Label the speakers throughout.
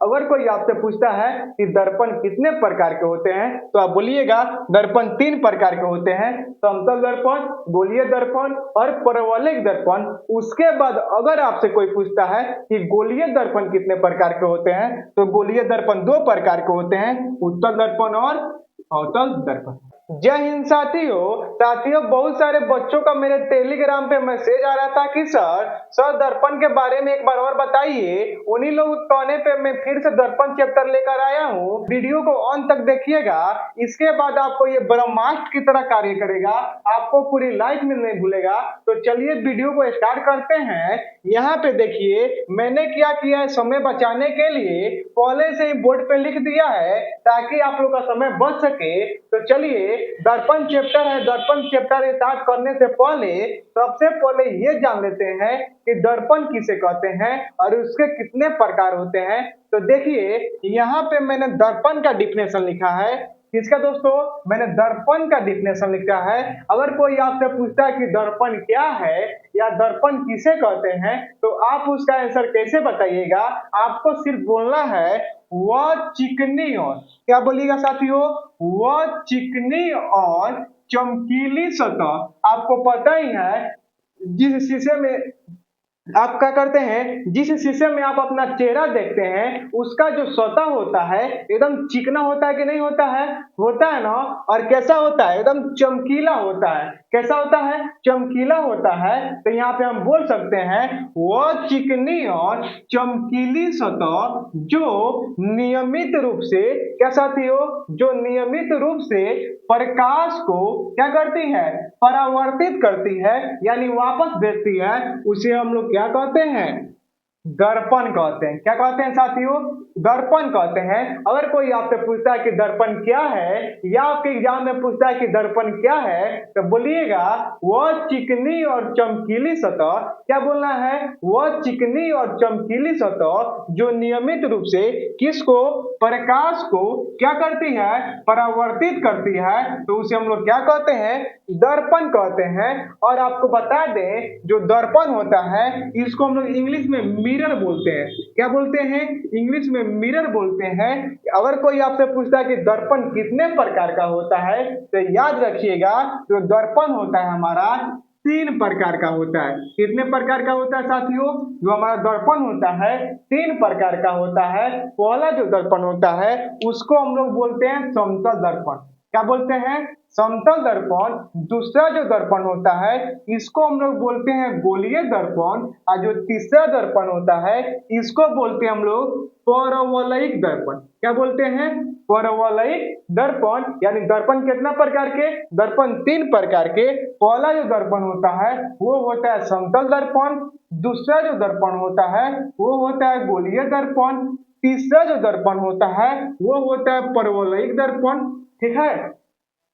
Speaker 1: अगर कोई आपसे पूछता है कि दर्पण कितने प्रकार के होते हैं तो आप बोलिएगा दर्पण 3 प्रकार के होते हैं, समतल दर्पण, गोलीय दर्पण और परवलयिक दर्पण। उसके बाद अगर आपसे कोई पूछता है कि गोलीय दर्पण कितने प्रकार के होते हैं तो गोलीय दर्पण 2 प्रकार के होते हैं, उत्तल दर्पण और अवतल दर्पण। जय हिंद साथियों बहुत सारे बच्चों का मेरे टेलीग्राम पे मैसेज आ रहा था कि सर दर्पण के बारे में एक बार और बताइए। उन्हीं लोग कहने पे मैं फिर से दर्पण चैप्टर लेकर आया हूँ। वीडियो को अंत तक देखिएगा, इसके बाद आपको ये ब्रह्मास्त्र की तरह कार्य करेगा, आपको पूरी लाइफ में नहीं भूलेगा। तो चलिए वीडियो को स्टार्ट करते हैं। यहाँ पे देखिए मैंने क्या किया है, समय बचाने के लिए पहले से ही बोर्ड पे लिख दिया है ताकि आप लोग का समय बच सके। तो चलिए दर्पण चैप्टर है, दर्पण चैप्टर स्टार्ट करने से पहले सबसे पहले ये जान लेते हैं कि दर्पण किसे कहते हैं और उसके कितने प्रकार होते हैं। तो देखिए यहाँ पे मैंने दर्पण का डिफिनेशन लिखा है। किसका दोस्तों? मैंने दर्पण का डिफिनेशन लिखा है। अगर कोई आपसे पूछता है कि दर्पण क्या है या दर्पण किसे कहते हैं तो आप उसका आंसर कैसे बताइएगा? आपको सिर्फ बोलना है वह चिकनी और, क्या बोलिएगा साथियों? वह चिकनी और चमकीली सतह। आपको पता ही है जिस शीशे में आप क्या करते हैं, जिस शीशे में आप अपना चेहरा देखते हैं उसका जो सतह होता है एकदम चिकना होता है कि नहीं होता है? होता है ना। और कैसा होता है? एकदम चमकीला होता है। कैसा होता है? चमकीला होता है। तो यहाँ पे हम बोल सकते हैं वह चिकनी और चमकीली सतह जो नियमित रूप से, क्या साथियों? जो नियमित रूप से प्रकाश को क्या करती है? परावर्तित करती है, यानी वापस भेजती है, उसे हम लोग क्या कहते हैं? दर्पण कहते हैं। क्या कहते हैं साथियों? दर्पण कहते हैं। अगर कोई आपसे पूछता है कि दर्पण क्या है या आपके एग्जाम में पूछता है कि दर्पण क्या है तो बोलिएगा वह चिकनी और चमकीली सतह। क्या बोलना है? वह चिकनी और चमकीली सतह जो नियमित रूप से किसको? प्रकाश को क्या करती है? परावर्तित करती है, तो उसे हम लोग क्या कहते हैं? दर्पण कहते हैं। और आपको बता दें जो दर्पण होता है इसको हम लोग इंग्लिश में मिरर बोलते हैं। क्या बोलते हैं? इंग्लिश में मिरर बोलते हैं। अगर कोई आपसे पूछता है कि दर्पण कितने प्रकार का होता है तो याद रखिएगा जो दर्पण होता है हमारा 3 प्रकार का होता है। कितने प्रकार का होता है साथियों? जो हमारा दर्पण होता है 3 प्रकार का होता है। पहला जो दर्पण होता है उसको हम लोग बोलते हैं समतल दर्पण। क्या बोलते हैं? समतल दर्पण। दूसरा जो दर्पण होता है इसको हम लोग बोलते हैं गोलीय दर्पण। और जो तीसरा दर्पण होता है इसको बोलते हैं हम लोग परवलयिक दर्पण। क्या बोलते हैं? परवलयिक दर्पण। यानी दर्पण कितना प्रकार के? दर्पण 3 प्रकार के। पहला जो दर्पण होता है वो होता है समतल दर्पण। दूसरा जो दर्पण होता है वो होता है गोलीय दर्पण। तीसरा जो दर्पण होता है वो होता है परवलयिक दर्पण। ठीक है,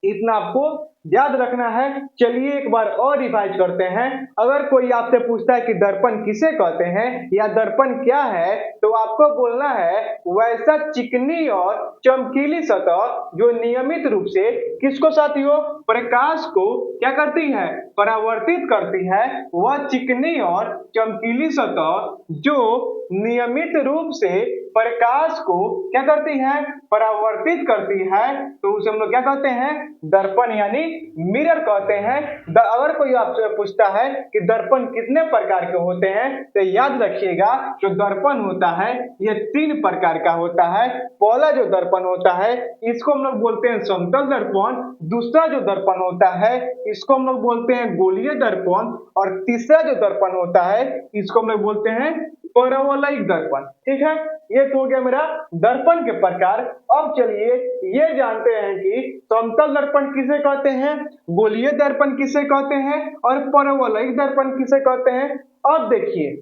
Speaker 1: इतना आपको याद रखना है। चलिए एक बार और रिवाइज करते हैं। अगर कोई आपसे पूछता है कि दर्पण किसे कहते हैं या दर्पण क्या है तो आपको बोलना है वैसा चिकनी और चमकीली सतह जो नियमित रूप से किसको साथियों? प्रकाश को क्या करती है? परावर्तित करती है। वह चिकनी और चमकीली सतह जो नियमित रूप से प्रकाश को क्या करती है? परावर्तित करती है, तो उसे हम लोग क्या कहते हैं? दर्पण यानी मिरर कहते हैं। अगर कोई आपसे पूछता है कि दर्पण कितने प्रकार के होते हैं तो याद रखिएगा जो दर्पण होता है ये 3 प्रकार का होता है। पहला जो दर्पण होता है इसको हम लोग बोलते हैं समतल दर्पण। दूसरा जो दर्पण होता है इसको हम लोग बोलते हैं गोलीय दर्पण। और तीसरा जो दर्पण होता है इसको हम लोग बोलते हैं परवलयिक दर्पण। ठीक है, ये तो हो गया मेरा दर्पण के प्रकार। अब चलिए ये जानते हैं कि समतल दर्पण किसे कहते हैं, गोलीय दर्पण किसे कहते हैं और परवलयिक दर्पण किसे कहते हैं। अब देखिए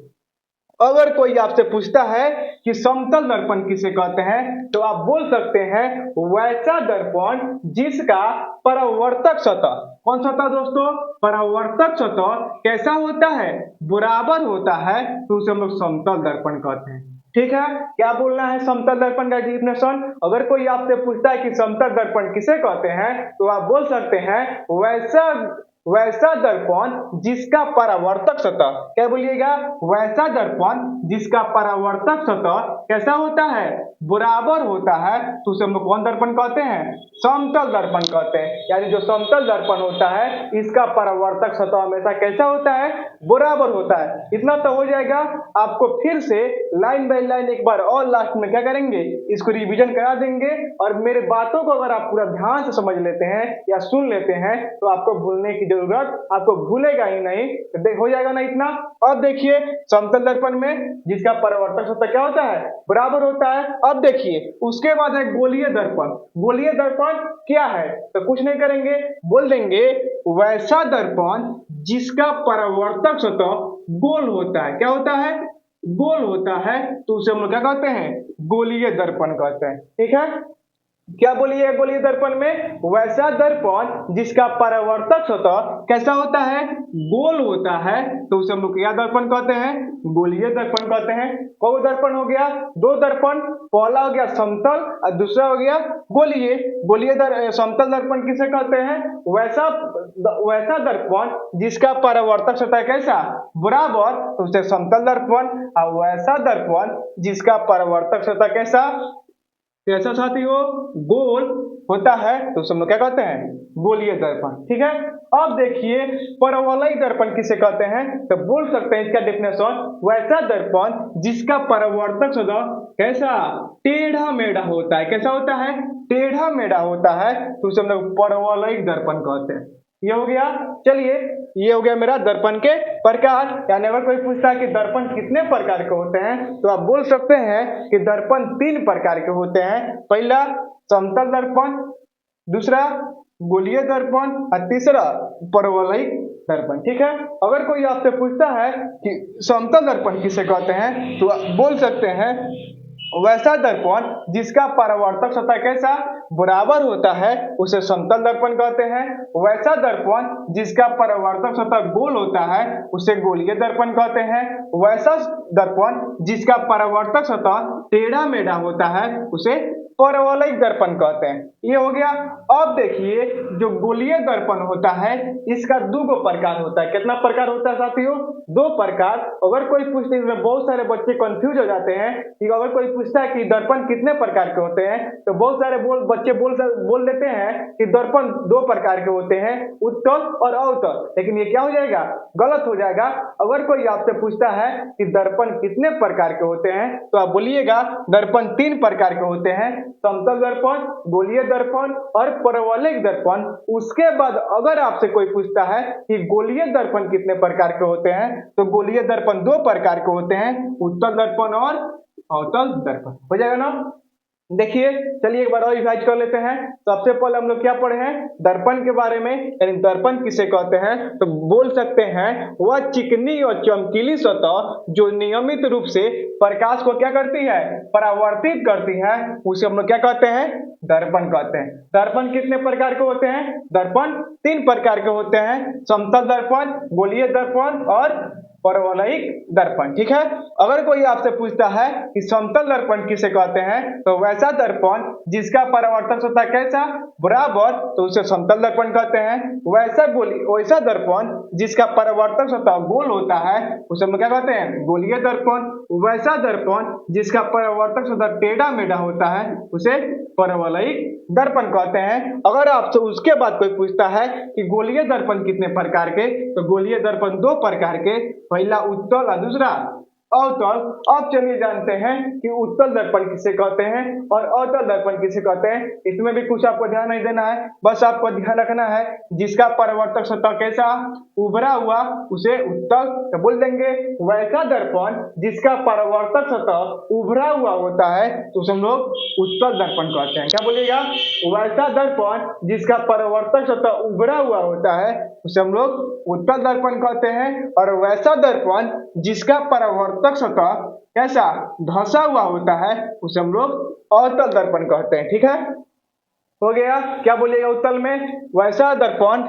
Speaker 1: अगर कोई आपसे पूछता है कि समतल दर्पण किसे कहते हैं तो आप बोल सकते हैं वैसा दर्पण जिसका परावर्तक सतह, कौन सतह दोस्तों? परावर्तक सतह कैसा होता है? बराबर होता है, तो उसे हम लोग समतल दर्पण कहते हैं। ठीक है, क्या बोलना है समतल दर्पण का डिफिनेशन? अगर कोई आपसे पूछता है कि समतल दर्पण किसे कहते हैं तो आप बोल सकते हैं वैसा वैसा दर्पण जिसका परावर्तक सतह, क्या बोलिएगा, वैसा दर्पण जिसका परावर्तक सतह कैसा होता है, बराबर होता है, तो उसे हम लोग कौन दर्पण कहते हैं, समतल दर्पण कहते हैं। यानी जो समतल दर्पण होता है इसका परावर्तक सतह हमेशा कैसा होता है, बराबर होता है। इतना तो हो जाएगा। आपको फिर से लाइन बाय लाइन एक बार और लास्ट में क्या करेंगे, इसको रिवीजन करा देंगे, और मेरे बातों को अगर आप पूरा ध्यान से समझ लेते हैं या सुन लेते हैं तो आपको भूलने की जरूरत, आपको भूलेगा ही नहीं, तो हो जाएगा ना इतना। अब देखिए समतल दर्पण में जिसका परावर्तक सतह क्या होता है, बराबर होता है। अब देखिए उसके बाद है गोलीय दर्पण। गोलीय दर्पण क्या है, तो कुछ नहीं करेंगे, बोल देंगे वैसा दर्पण जिसका परावर्तक सतह गोल होता है। क्या होता है, गोल होता है, तो उसे हम लोग क्या कहते हैं, गोलीय दर्पण कहते हैं। ठीक है, क्या बोलिए गोलीय दर्पण में, वैसा दर्पण जिसका परावर्तक सतह कैसा होता है, गोल होता है, तो उसे हम लोग क्या दर्पण कहते हैं, गोलीय दर्पण कहते हैं। कौ दर्पण हो गया, दो दर्पण, पहला हो गया समतल और दूसरा हो गया गोलीय। समतल दर्पण किसे कहते हैं, वैसा दर्पण जिसका परावर्तक सतह कैसा, बराबर, तो उसे समतल दर्पण। और वैसा दर्पण जिसका परावर्तक सतह कैसा, कैसा साथी हो, गोल होता है, तो उसे हम लोग क्या कहते हैं, गोलीय दर्पण। ठीक है, अब देखिए परवलयिक दर्पण किसे कहते हैं, तो बोल सकते हैं इसका डेफिनेशन, वैसा दर्पण जिसका परावर्तक सतह कैसा, टेढ़ा मेढ़ा होता है। कैसा होता है, टेढ़ा मेढ़ा होता है, तो उसे हम लोग परवलयिक दर्पण कहते हैं। ये हो गया। चलिए ये हो गया मेरा दर्पण के प्रकार। यानी अगर कोई पूछता है कि दर्पण कितने प्रकार के होते हैं, तो आप बोल सकते हैं कि दर्पण 3 प्रकार के होते हैं। पहला समतल दर्पण, दूसरा गोलीय दर्पण और तीसरा परवलयिक दर्पण। ठीक है, अगर कोई आपसे पूछता है कि समतल दर्पण किसे कहते हैं, तो आप बोल सकते हैं वैसा दर्पण जिसका परावर्तक सतह कैसा, बराबर होता है, उसे समतल दर्पण कहते हैं। वैसा दर्पण जिसका परावर्तक सतह गोल होता है उसे गोलीय दर्पण कहते हैं। वैसा दर्पण जिसका परावर्तक सतह टेढ़ा मेढ़ा होता है उसे परवलयिक दर्पण कहते हैं। ये हो गया। अब देखिए जो गोलीय दर्पण होता है इसका 2 प्रकार होता है। कितना प्रकार होता है साथियों, 2 प्रकार। अगर कोई पूछते, इसमें बहुत सारे बच्चे कंफ्यूज हो जाते हैं कि अगर कोई पूछता है कि दर्पण कितने प्रकार के होते हैं, तो बहुत सारे बच्चे बोल देते हैं कि दर्पण 2 प्रकार के होते हैं, उत्तल और अवतल। लेकिन ये क्या हो जाएगा, गलत हो जाएगा। अगर कोई आपसे पूछता है कि दर्पण कितने प्रकार के होते हैं, तो आप बोलिएगा दर्पण 3 प्रकार के होते हैं, समतल दर्पण, गोलीय दर्पण और परवलयिक दर्पण। उसके बाद अगर आपसे कोई पूछता है कि गोलीय दर्पण कितने प्रकार के होते हैं, तो गोलीय दर्पण 2 प्रकार के होते हैं, उत्तल दर्पण और अवतल दर्पण। हो जाएगा ना। देखिए चलिए एक बार और रिवाइज कर लेते हैं। सबसे पहले हम लोग क्या पढ़े हैं, दर्पण के बारे में, यानी दर्पण किसे कहते हैं, तो बोल सकते हैं वह चिकनी और चमकीली सतह जो नियमित रूप से प्रकाश को क्या करती है, परावर्तित करती है, उसे हम लोग क्या कहते हैं, दर्पण कहते हैं। दर्पण कितने प्रकार के होते हैं, दर्पण 3 प्रकार के होते हैं, समतल दर्पण, गोलीय दर्पण और परवलयिक दर्पण। ठीक है, अगर कोई आपसे पूछता है कि समतल दर्पण किसे कहते हैं, तो वैसा दर्पण जिसका परावर्तक सतह कैसा, बराबर, तो उसे समतल दर्पण कहते हैं। वैसा दर्पण जिसका परावर्तक सतह गोल होता है उसे हम क्या कहते हैं, गोलीय दर्पण। वैसा दर्पण जिसका परावर्तक सतह टेढ़ा मेढ़ा होता है उसे परवलयिक दर्पण कहते हैं। अगर आपसे उसके बाद कोई पूछता है कि गोलीय दर्पण कितने प्रकार के, तो गोलीय दर्पण 2 प्रकार के, पहला उत्तल और दूसरा अवतल। अब चलिए जानते हैं कि उत्तल दर्पण किसे कहते हैं और अवतल दर्पण किसे कहते हैं। इसमें भी कुछ आपको ध्यान नहीं देना है, बस आपको ध्यान रखना है जिसका परावर्तक सतह कैसा, उभरा हुआ, उसे उत्तल। तो बोल देंगे वैसा दर्पण जिसका परावर्तक सतह उभरा हुआ होता है तो उसे हम लोग उत्तल दर्पण कहते हैं। क्या बोलिएगा, वैसा दर्पण जिसका परावर्तक सतह उभरा हुआ होता है उसे हम लोग उत्तल दर्पण कहते हैं। और वैसा दर्पण जिसका परावर्तक सतह कैसा, धंसा हुआ होता है उसे हम लोग अवतल दर्पण कहते हैं। ठीक है, हो गया। क्या बोलिएगा, उत्तल में वैसा दर्पण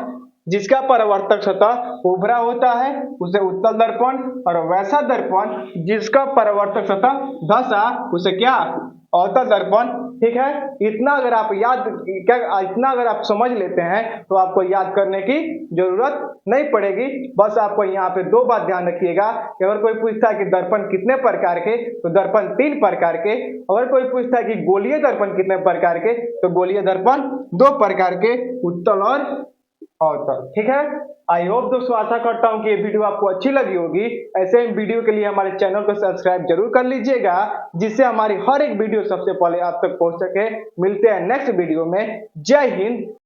Speaker 1: जिसका परावर्तक सतह उभरा होता है उसे उत्तल दर्पण, और वैसा दर्पण जिसका परावर्तक सतह धंसा उसे क्या, अवतल दर्पण। ठीक है, इतना अगर आप समझ लेते हैं तो आपको याद करने की जरूरत नहीं पड़ेगी। बस आपको यहाँ पे दो बात ध्यान रखिएगा कि अगर कोई पूछता है कि दर्पण कितने प्रकार के, तो दर्पण 3 प्रकार के। अगर कोई पूछता है कि गोलीय दर्पण कितने प्रकार के, तो गोलीय दर्पण 2 प्रकार के, उत्तल और अवतल। ठीक है, आई होप दोस्तों, आशा करता हूं कि ये वीडियो आपको अच्छी लगी होगी। ऐसे ही वीडियो के लिए हमारे चैनल को सब्सक्राइब जरूर कर लीजिएगा, जिससे हमारी हर एक वीडियो सबसे पहले आप तक पहुंच सके। मिलते हैं नेक्स्ट वीडियो में। जय हिंद।